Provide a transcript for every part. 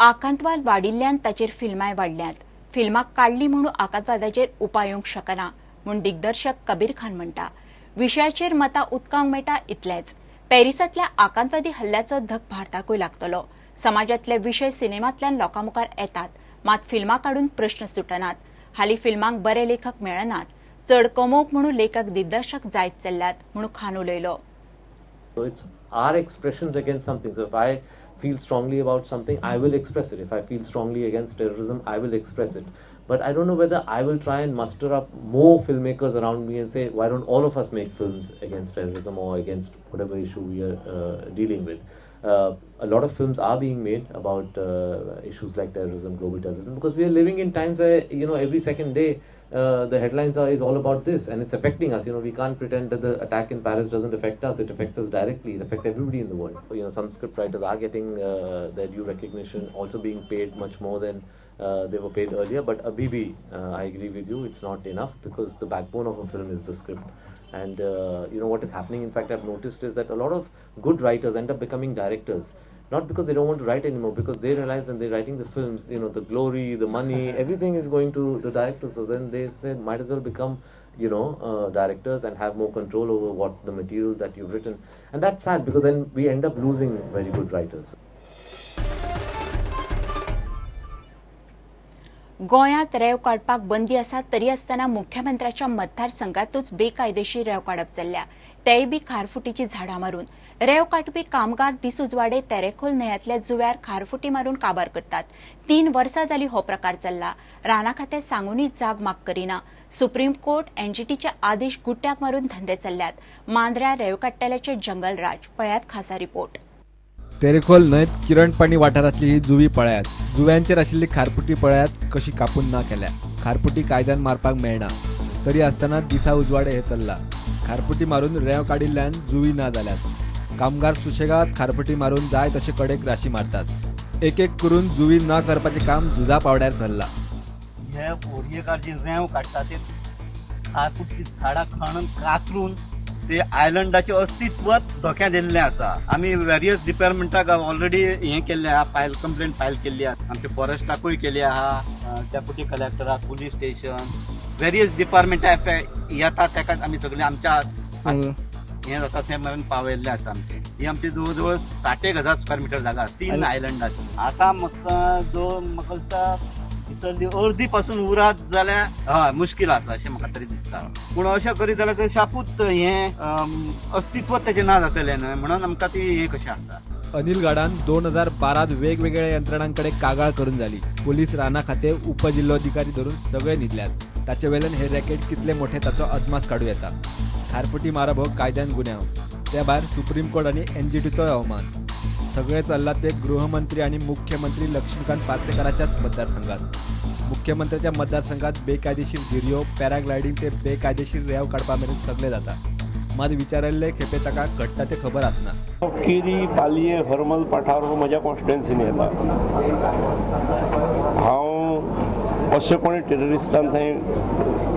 आकांतवाद वाडिल्ल्यान ताचेर फिल्माय वाडल्यात। फिल्माक काडली म्हणून आकांतवादाचेर उपाय येवंक शकना म्हूण दिग्दर्शक कबीर खान म्हणटा। विशयाचेर मतां उदकावंक मेळटा इतलेंच। पॅरिसांतल्या आकांतवादी हल्ल्याचो धक भारताकूय लागतलो। समाजातले विशय सिनेमांतल्यान लोकांमुखार येतात, मात फिल्मां काडून प्रश्न सुटनात। हालीं फिल्मांक बरे लेखक मेळनात। चड कमोवंक म्हणून लेखक दिग्दर्शक जायत चल्ल्यात म्हणून खान उलयलो। So it's our expressions against something. So if I feel strongly about something, I will express it. If I feel strongly against terrorism, I will express it. But I don't know whether I will try and muster up more filmmakers around me and say, why don't all of us make films against terrorism or against whatever issue we are dealing with. A lot of films are being made about issues like terrorism, global terrorism, because we are living in times where, every second day the headlines is all about this, and it's affecting us. We can't pretend that the attack in Paris doesn't affect us. It affects us directly. It affects everybody in the world. Some script writers are getting their due recognition, also being paid much more than they were paid earlier. But Abibi, I agree with you, it's not enough, because the backbone of a film is the script. And what is happening, in fact, I've noticed is that a lot of good writers end up becoming directors. Not because they don't want to write anymore, because they realize when they're writing the films, the glory, the money, everything is going to the directors. So then they said, might as well become, directors and have more control over what the material that you've written. And that's sad, because then we end up losing very good writers. गोंयांत रेंव काडपाक बंदी आसा, तरी आसतना मुख्यमंत्र्याच्या मतदारसंघातूच बेकायदेशीर रेंव काडप चल्ल्या, तेय बी खारफुटीची झाडां मारून। रेंव काडपी कामगार दिसउजवाडे तेरेखोल न्हंयेंतल्या जुंव्यार खारफुटी मारून काबार करतात। 3 वर्सां जालीं हो प्रकार चल्ला। राना खातें सांगूनय जाग माग करिना। सुप्रीम कोर्ट एनजीटीचे आदेश गुट्ट्याक मारून धंदे चल्ल्यात। मांद्र्या रेंव काडटेल्याचे जंगलराज। पळयात खासा रिपोर्ट। तेरेखोल न्हंयत किरणपाणी वाठारांतली ही जुवी पळयात। जुव्यांचेर आशिल्ली खारपुटी पळयात कशी कापून ना केल्या। खारपुटी कायद्यान मारपाक मेळना, तरी आसतना दिसा उजवाडे हे चल्ला। खारपुटी मारून रेंव काडिल्ल्यान जुवी ना जाल्यात। कामगार सुशेगाद खारपुटी मारून जाय तशे कडेक राशी मारतात। एक एक करून जुवी ना करपाचें काम झुजा पावड्यार चल्ला। हे ओरियेकार जे रेंव काडटा ते खारपुटी झाडां खणून कातरून ते आयलंडाचे अस्तित्वच धोक्यात दिल्लें आसा। आमी वेरियस डिपार्टमेंटाक ऑलरेडी हे केल्लें आहा, कंप्लेंट फायल केल्ली आहा। आमच्या फॉरेस्टाकूय केली आहा, डेप्युटी कलेक्टराक, पुलीस स्टेशन, वेरियस डिपार्टमेंटा येता ताका आमी सगळे आमच्या हे जाता ते मेरेन पावयल्ले आसा। आमचे ही आमची जवळ जवळ 60,000 स्क्वेअर मीटर जागा 3 आयलंडाची। आता म्हाका दिसता भितरली अर्दी पासून उरात जाल्यार मुश्कील आसा अशें म्हाका तरी दिसता। पूण अशें करीत जाल्यार ते शापूत हे अस्तित्व तेजें ना जातलें न्हय, म्हणून आमकां ती हे कशें आसा। अनिल गाडान 2012 वेगवेगळ्या यंत्रणांकडे कागाळ करून जाली। पोलीस, राना खाते, उपजिल्लोधिकारी धरून सगळे न्हिदल्यात। ताचे वेल्यान हे रॅकेट कितले मोठे ताचो अदमास काडूं येता। खारपुटी मारप हो कायद्यान गुन्यांव। त्या भायर सुप्रीम कोर्ट आनी एनजीटीचोय अवमान। सगळे चल्ला ते गृहमंत्री आणि मुख्यमंत्री लक्ष्मीकांत पार्सेकराच्याच मतदारसंघात। मुख्यमंत्र्याच्या मतदारसंघात बेकायदेशीर गिरयो, पॅराग्लायडिंग ते बेकायदेशीर रेंव काडपा मेरेन सगळे जाता। मात विचारिल्ले खेपे ताका घडटा ते खबर आसना। केरी, पालये, हरमल पाठार हो म्हज्या कॉन्स्टिट्युएन्सीन येता। हांव अशें कोणी टेररिस्टान थंय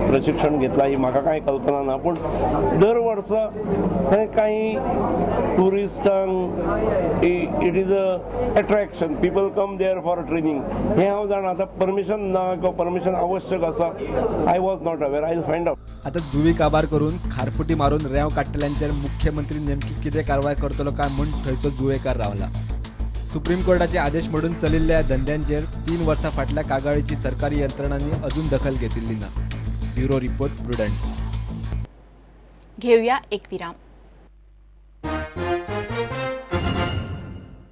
प्रशिक्षण घेतला ही म्हाका कांय कल्पना ना, पूण दर वर्सा थंय कांय टुरिस्टांक it is a attraction, people come there for training. हें हांव जाणा। आतां परमिशन ना किंवा परमिशन आवश्यक आसा, I was not aware, I will find out. आता जुवी काबार करून खारपुटी मारून रेंव काडटल्यांचेर मुख्यमंत्री नेमकी कितें कारवाय करतलो काय म्हूण थंयचो जुवेकार रावला। सुप्रीम कोर्टाचे आदेश मोडून चलिल्ल्या धंद्यांचेर 3 वर्सां फाटल्या कागाळीची सरकारी यंत्रणांनी अजून दखल घेतिल्ली ना। Bureau report, prudent. घेऊया एक विराम।